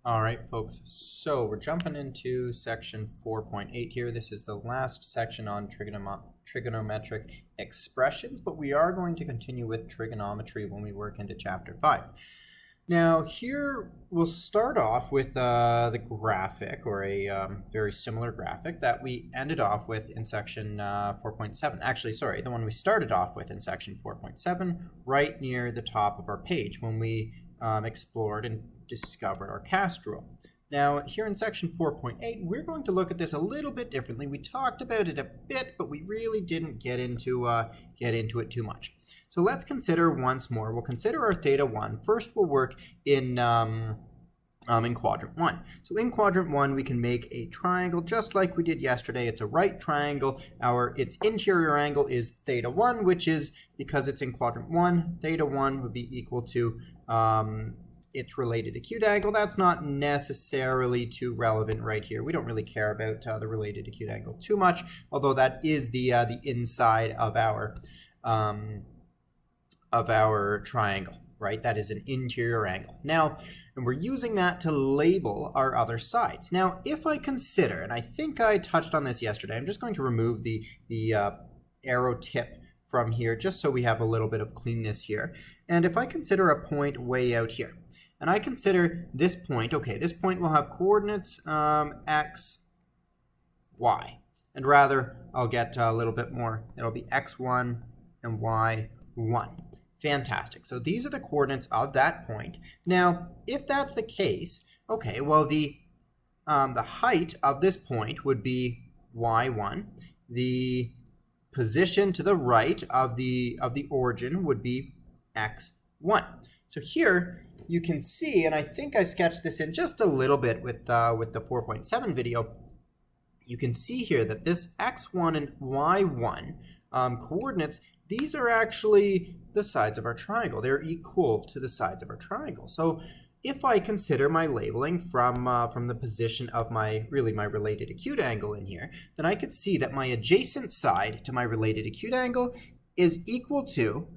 All right, folks, so we're jumping into section 4.8 here. This is the last section on trigonometric expressions, but we are going to continue with trigonometry when we work into chapter 5. Now here we'll start off with the graphic, or a very similar graphic that we ended off with in section 4.7. Actually, sorry, the one we started off with in section 4.7, right near the top of our page when we explored and discovered our cast rule. Now here in section 4.8, we're going to look at this a little bit differently. We talked about it a bit, but we really didn't get into it too much. So let's consider once more. We'll consider our theta 1. First, we'll work in quadrant 1. So in quadrant 1, we can make a triangle just like we did yesterday. It's a right triangle. Its interior angle is theta 1, which is, because it's in quadrant 1, theta 1 would be equal to its related acute angle. That's not necessarily too relevant right here. We don't really care about the related acute angle too much, although that is the inside of our triangle, right? That is an interior angle. Now, and we're using that to label our other sides. Now, if I consider, and I think I touched on this yesterday, I'm just going to remove the arrow tip from here just so we have a little bit of cleanness here. And if I consider a point way out here, and I consider this point, okay, this point will have coordinates x, y. And rather, I'll get a little bit more. It'll be x1 and y1. Fantastic. So these are the coordinates of that point. Now, if that's the case, okay, well, the height of this point would be y1. The position to the right of the origin would be x1. So here you can see, and I think I sketched this in just a little bit with the 4.7 video. You can see here that this x1 and y1 coordinates, these are actually the sides of our triangle. They're equal to the sides of our triangle. So if I consider my labeling from the position of my related acute angle in here, then I could see that my adjacent side to my related acute angle is equal to,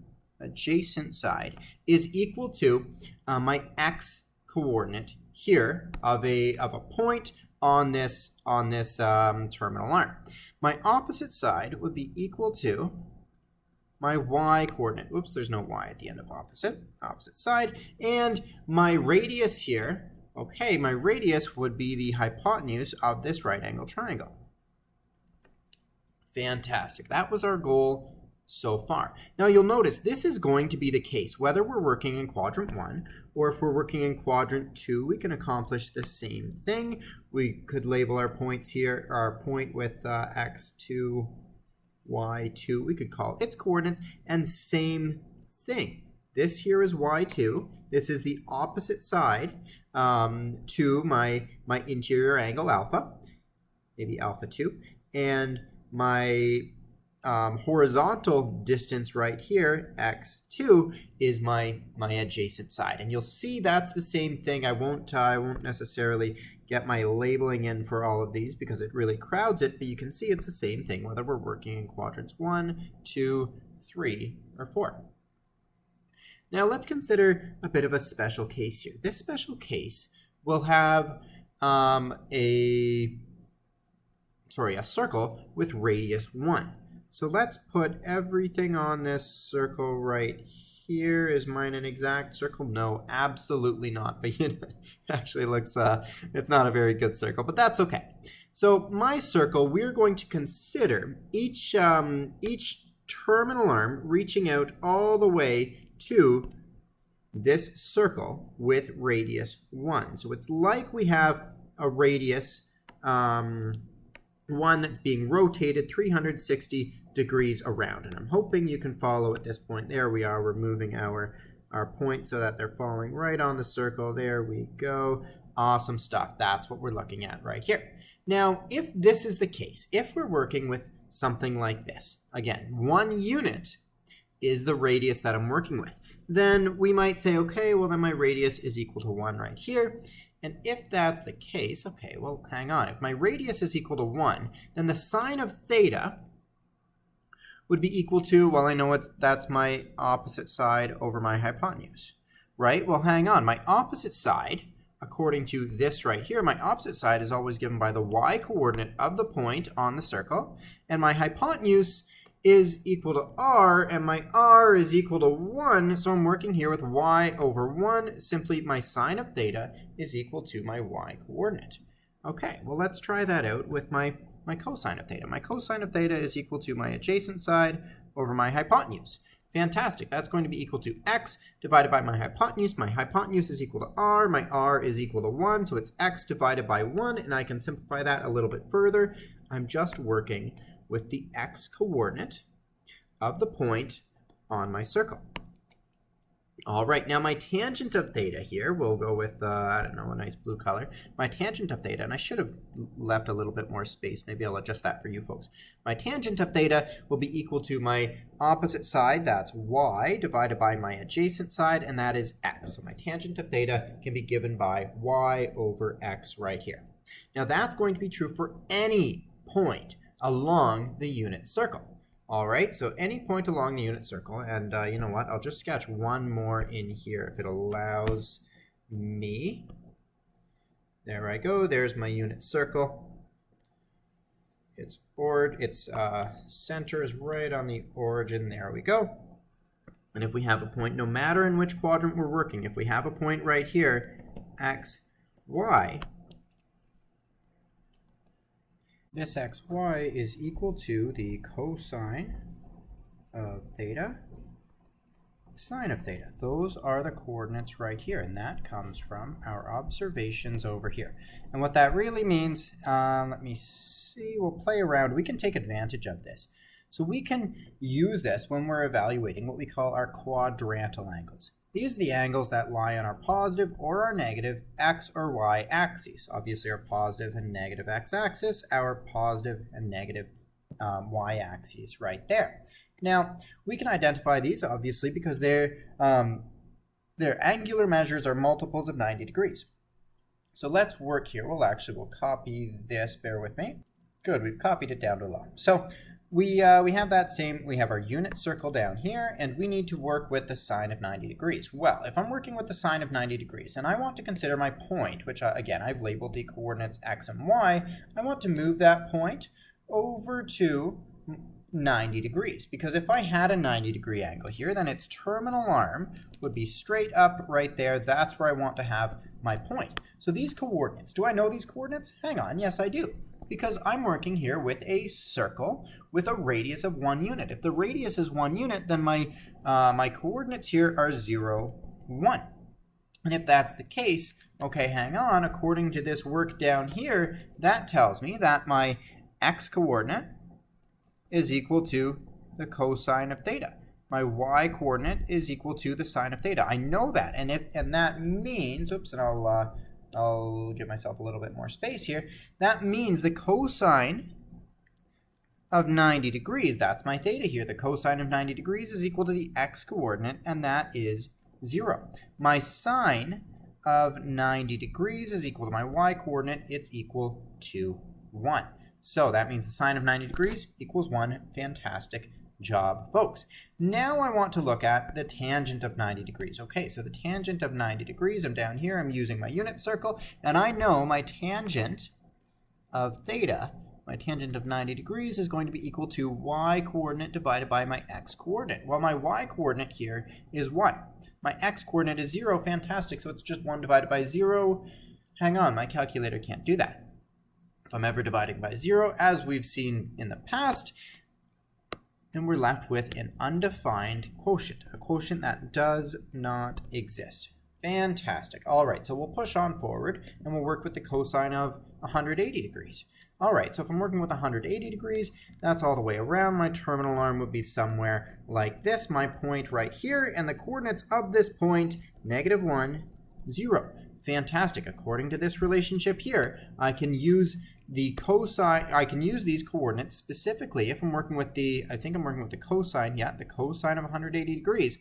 my x coordinate here of a point on this terminal arm. My opposite side would be equal to my y coordinate. Oops, there's no y at the end of opposite side. And my radius here, okay, my radius would be the hypotenuse of this right angle triangle. Fantastic. That was our goal so far. Now you'll notice this is going to be the case whether we're working in quadrant 1 or if we're working in quadrant 2. We can accomplish the same thing. We could label our points here, our point with x2, y2. We could call its coordinates, and same thing. This here is y2. This is the opposite side to my interior angle alpha, maybe alpha 2, and my horizontal distance right here, x2, is my adjacent side. And you'll see that's the same thing. I won't necessarily get my labeling in for all of these because it really crowds it, but you can see it's the same thing whether we're working in quadrants 1, 2, 3, or 4. Now let's consider a bit of a special case here. This special case will have a circle with radius 1. So let's put everything on this circle right here. Is mine an exact circle? No, absolutely not. But it actually looks, it's not a very good circle, but that's okay. So my circle, we're going to consider each terminal arm reaching out all the way to this circle with radius 1. So it's like we have a radius 1 that's being rotated 360 degrees around, and I'm hoping you can follow at this point. There we are. We're moving our points so that they're falling right on the circle. There we go. Awesome stuff. That's what we're looking at right here. Now, if this is the case, if we're working with something like this, again, 1 unit is the radius that I'm working with, then we might say, okay, well then my radius is equal to 1 right here. And if that's the case, okay, well, hang on. If my radius is equal to 1, then the sine of theta would be equal to, well, I know that's my opposite side over my hypotenuse, right? Well, hang on. My opposite side according to this right here, my opposite side is always given by the y coordinate of the point on the circle, and my hypotenuse is equal to r, and my r is equal to 1, so I'm working here with y over 1. Simply my sine of theta is equal to my y coordinate. Okay, well let's try that out with my cosine of theta. My cosine of theta is equal to my adjacent side over my hypotenuse. Fantastic. That's going to be equal to x divided by my hypotenuse. My hypotenuse is equal to r. My r is equal to 1, so it's x divided by 1, and I can simplify that a little bit further. I'm just working with the x coordinate of the point on my circle. All right, now my tangent of theta here, we'll go with, I don't know, a nice blue color. My tangent of theta, and I should have left a little bit more space. Maybe I'll adjust that for you folks. My tangent of theta will be equal to my opposite side, that's y, divided by my adjacent side, and that is x. So my tangent of theta can be given by y over x right here. Now that's going to be true for any point along the unit circle. All right, so any point along the unit circle, and you know what, I'll just sketch one more in here if it allows me. There I go, there's my unit circle. Its center is right on the origin, there we go. And if we have a point, no matter in which quadrant we're working, if we have a point right here, x, y, this xy is equal to the cosine of theta, sine of theta. Those are the coordinates right here, and that comes from our observations over here. And what that really means, let me see, we'll play around. We can take advantage of this. So we can use this when we're evaluating what we call our quadrantal angles. These are the angles that lie on our positive or our negative x or y axes. Obviously our positive and negative x-axis, our positive and negative y-axes right there. Now, we can identify these obviously because their angular measures are multiples of 90 degrees. So let's work here. We'll copy this, bear with me. Good, we've copied it down below. So we have our unit circle down here, and we need to work with the sine of 90 degrees. Well, if I'm working with the sine of 90 degrees, and I want to consider my point, which again, I've labeled the coordinates x and y, I want to move that point over to 90 degrees. Because if I had a 90 degree angle here, then its terminal arm would be straight up right there. That's where I want to have my point. So these coordinates, do I know these coordinates? Hang on, yes I do. Because I'm working here with a circle with a radius of 1 unit. If the radius is 1 unit, then my coordinates here are 0, 1. And if that's the case, okay, hang on, according to this work down here, that tells me that my x coordinate is equal to the cosine of theta. My y coordinate is equal to the sine of theta. I know that, and that means, oops, and I'll give myself a little bit more space here. That means the cosine of 90 degrees, that's my theta here. The cosine of 90 degrees is equal to the x coordinate, and that is 0. My sine of 90 degrees is equal to my y coordinate. It's equal to 1. So that means the sine of 90 degrees equals 1. Fantastic job, folks. Now I want to look at the tangent of 90 degrees. Okay, so the tangent of 90 degrees, I'm down here, I'm using my unit circle, and I know my tangent of theta, my tangent of 90 degrees is going to be equal to y coordinate divided by my x coordinate. Well, my y coordinate here is 1. My x coordinate is 0, fantastic, so it's just 1 divided by 0. Hang on, my calculator can't do that. If I'm ever dividing by 0, as we've seen in the past, then we're left with an undefined quotient, a quotient that does not exist. Fantastic. All right, so we'll push on forward, and we'll work with the cosine of 180 degrees. All right, so if I'm working with 180 degrees, that's all the way around. My terminal arm would be somewhere like this, my point right here, and the coordinates of this point, -1, 0. Fantastic. According to this relationship here, I can use the cosine, I can use these coordinates specifically if I'm working with the, I think I'm working with the cosine, yeah, the cosine of 180 degrees.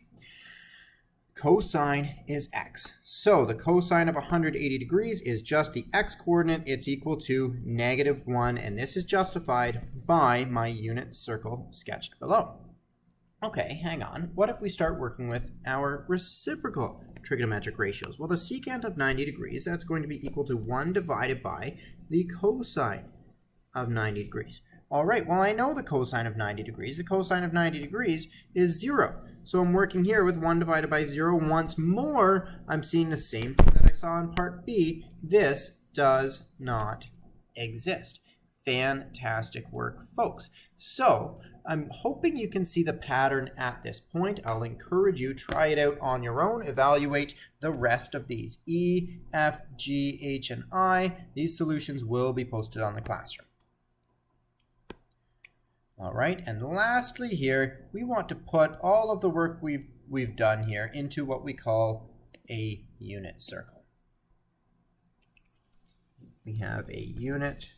Cosine is x. So the cosine of 180 degrees is just the x coordinate. It's equal to -1, and this is justified by my unit circle sketched below. Okay, hang on. What if we start working with our reciprocal trigonometric ratios? Well, the secant of 90 degrees, that's going to be equal to 1 divided by the cosine of 90 degrees. All right, well, I know the cosine of 90 degrees. The cosine of 90 degrees is 0. So I'm working here with 1 divided by 0. Once more, I'm seeing the same thing that I saw in part B. This does not exist. Fantastic work, folks. So I'm hoping you can see the pattern at this point. I'll encourage you, try it out on your own. Evaluate the rest of these. E, F, G, H, and I. These solutions will be posted on the classroom. All right, and lastly here, we want to put all of the work we've done here into what we call a unit circle. We have a unit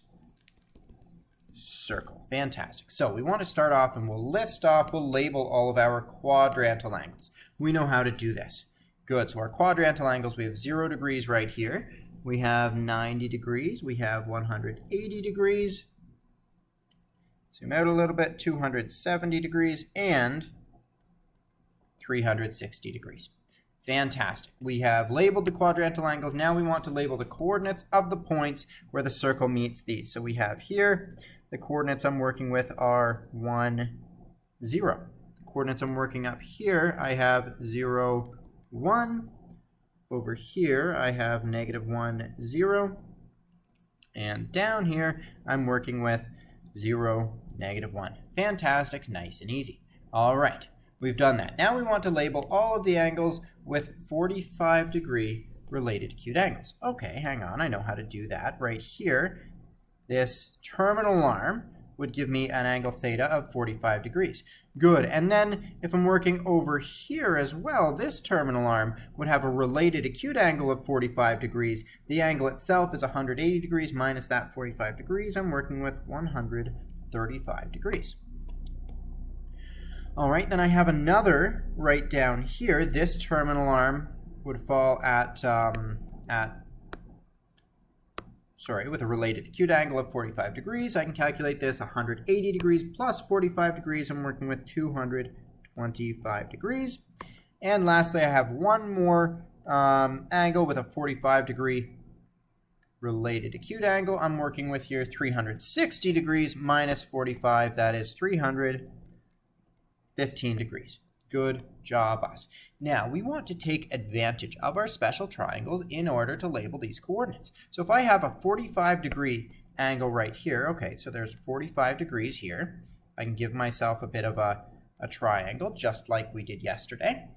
circle. Fantastic. So we want to start off and we'll label all of our quadrantal angles. We know how to do this. Good. So our quadrantal angles, we have 0 degrees right here. We have 90 degrees. We have 180 degrees. Zoom out a little bit, 270 degrees, and 360 degrees. Fantastic. We have labeled the quadrantal angles. Now we want to label the coordinates of the points where the circle meets these. So we have here, the coordinates I'm working with are 1, 0. The coordinates I'm working up here, I have 0, 1. Over here, I have -1, 0. And down here, I'm working with 0, -1. Fantastic, nice and easy. All right, we've done that. Now we want to label all of the angles with 45-degree related acute angles. Okay, hang on, I know how to do that. Right here, this terminal arm would give me an angle theta of 45 degrees. Good, and then if I'm working over here as well, this terminal arm would have a related acute angle of 45 degrees. The angle itself is 180 degrees minus that 45 degrees. I'm working with 135 degrees. All right, then I have another right down here. This terminal arm would fall with a related acute angle of 45 degrees. I can calculate this 180 degrees plus 45 degrees. I'm working with 225 degrees. And lastly, I have one more angle with a 45-degree related acute angle. I'm working with here 360 degrees minus 45. That is 315 degrees. Good job, us. Now, we want to take advantage of our special triangles in order to label these coordinates. So if I have a 45-degree angle right here, okay, so there's 45 degrees here. I can give myself a bit of a triangle, just like we did yesterday.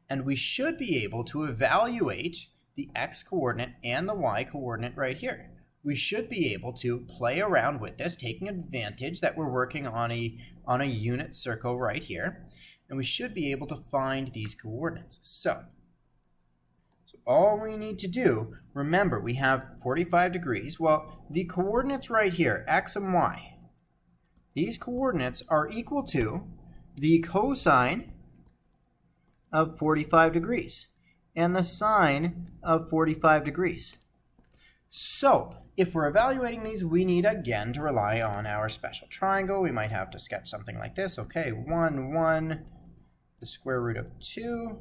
And we should be able to evaluate the x-coordinate and the y-coordinate right here. We should be able to play around with this, taking advantage that we're working on a unit circle right here. And we should be able to find these coordinates. So all we need to do, remember, we have 45 degrees. Well, the coordinates right here, x and y, these coordinates are equal to the cosine of 45 degrees and the sine of 45 degrees. So if we're evaluating these, we need again to rely on our special triangle. We might have to sketch something like this. Okay, 1, 1, the square root of 2,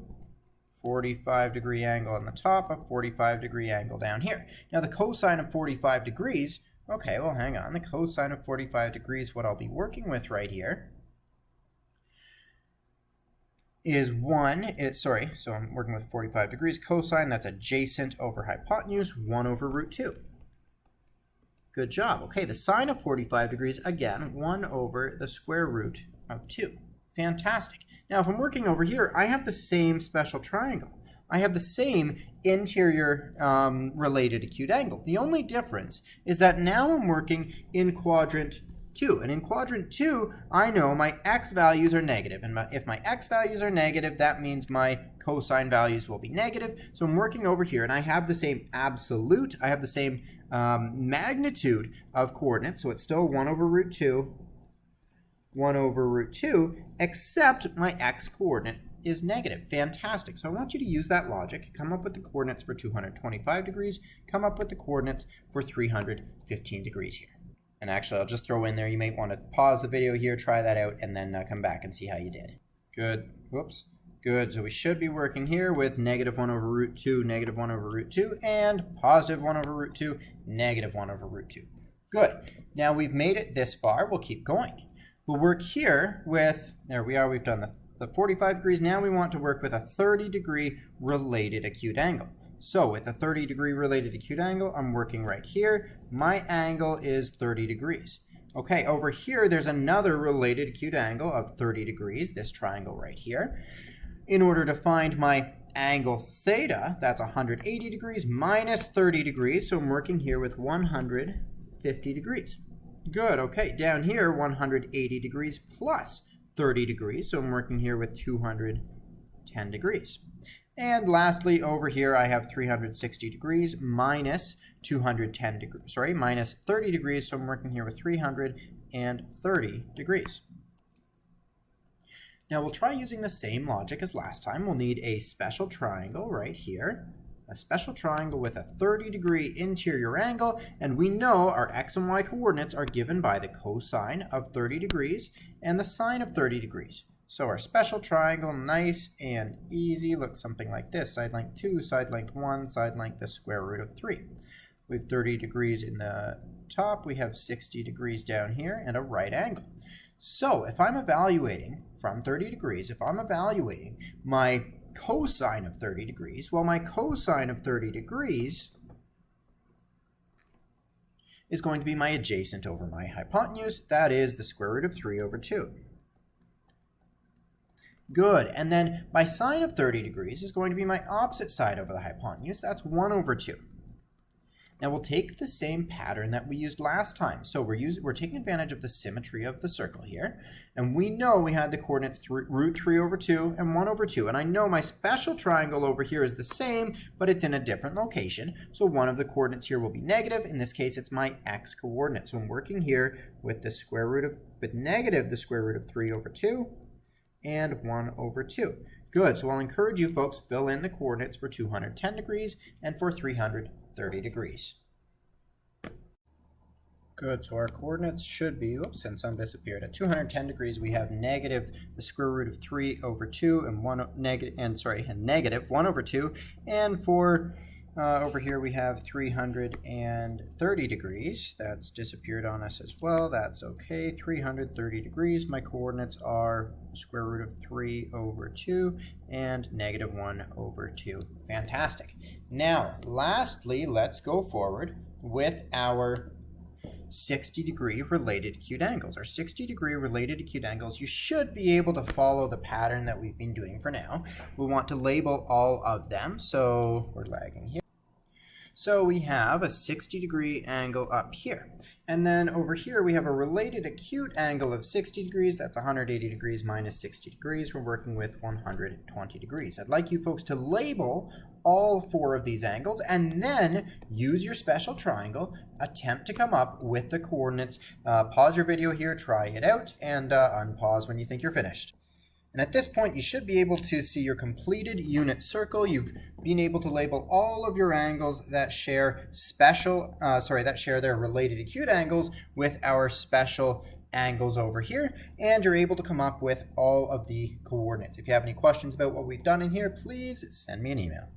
45-degree angle on the top, a 45-degree angle down here. Now the cosine of 45 degrees, okay, well hang on, the cosine of 45 degrees, what I'll be working with right here is so I'm working with 45 degrees cosine, that's adjacent over hypotenuse, 1 over root 2. Good job. Okay, the sine of 45 degrees, again, 1 over the square root of 2. Fantastic. Now, if I'm working over here, I have the same special triangle. I have the same interior related acute angle. The only difference is that now I'm working in quadrant 2. And in quadrant 2, I know my x values are negative. And if my x values are negative, that means my cosine values will be negative. So I'm working over here, and I have the same absolute, I have the same magnitude of coordinates. So it's still 1 over root 2, 1 over root 2, except my x coordinate is negative. Fantastic. So I want you to use that logic, come up with the coordinates for 225 degrees, come up with the coordinates for 315 degrees here. And actually, I'll just throw in there, you might want to pause the video here, try that out, and then come back and see how you did. Good. Whoops. Good. So we should be working here with negative 1 over root 2, negative 1 over root 2, and positive 1 over root 2, negative 1 over root 2. Good. Now we've made it this far. We'll keep going. We'll work here with, there we are, we've done the 45 degrees. Now we want to work with a 30-degree related acute angle. So with a 30-degree related acute angle, I'm working right here. My angle is 30 degrees. Okay, over here, there's another related acute angle of 30 degrees, this triangle right here. In order to find my angle theta, that's 180 degrees minus 30 degrees. So I'm working here with 150 degrees. Good, okay, down here, 180 degrees plus 30 degrees. So I'm working here with 210 degrees. And lastly, over here, I have 360 degrees minus 210 degrees, sorry, minus 30 degrees. So I'm working here with 330 degrees. Now we'll try using the same logic as last time. We'll need a special triangle right here, a special triangle with a 30-degree interior angle, and we know our x and y coordinates are given by the cosine of 30 degrees and the sine of 30 degrees. So our special triangle, nice and easy, looks something like this. Side length 2, side length 1, side length the square root of 3. We have 30 degrees in the top, we have 60 degrees down here, and a right angle. So if I'm evaluating from 30 degrees, if I'm evaluating my cosine of 30 degrees, well, my cosine of 30 degrees is going to be my adjacent over my hypotenuse. That is the square root of 3 over 2. Good, and then my sine of 30 degrees is going to be my opposite side over the hypotenuse. That's 1 over 2. Now we'll take the same pattern that we used last time. So we're taking advantage of the symmetry of the circle here. And we know we had the coordinates root 3 over 2 and 1 over 2. And I know my special triangle over here is the same, but it's in a different location. So one of the coordinates here will be negative. In this case, it's my x coordinate. So I'm working here with the square root of, with negative the square root of 3 over 2 and 1 over 2. Good, so I'll encourage you folks, fill in the coordinates for 210 degrees and for 330 degrees. Good, so our coordinates should be, oops, and some disappeared. At 210 degrees, we have negative the square root of 3 over 2 and negative 1 over 2. And for over here, we have 330 degrees. That's disappeared on us as well. That's okay. 330 degrees. My coordinates are square root of 3 over 2 and negative 1 over 2. Fantastic. Now, lastly, let's go forward with our 60-degree related acute angles. Our 60-degree related acute angles, you should be able to follow the pattern that we've been doing for now. We want to label all of them, so we're lagging here. So we have a 60-degree angle up here. And then over here we have a related acute angle of 60 degrees. That's 180 degrees minus 60 degrees. We're working with 120 degrees. I'd like you folks to label all 4 of these angles and then use your special triangle, attempt to come up with the coordinates. Pause your video here, try it out, and unpause when you think you're finished. And at this point, you should be able to see your completed unit circle. You've been able to label all of your angles that share their related acute angles with our special angles over here, and you're able to come up with all of the coordinates. If you have any questions about what we've done in here, please send me an email.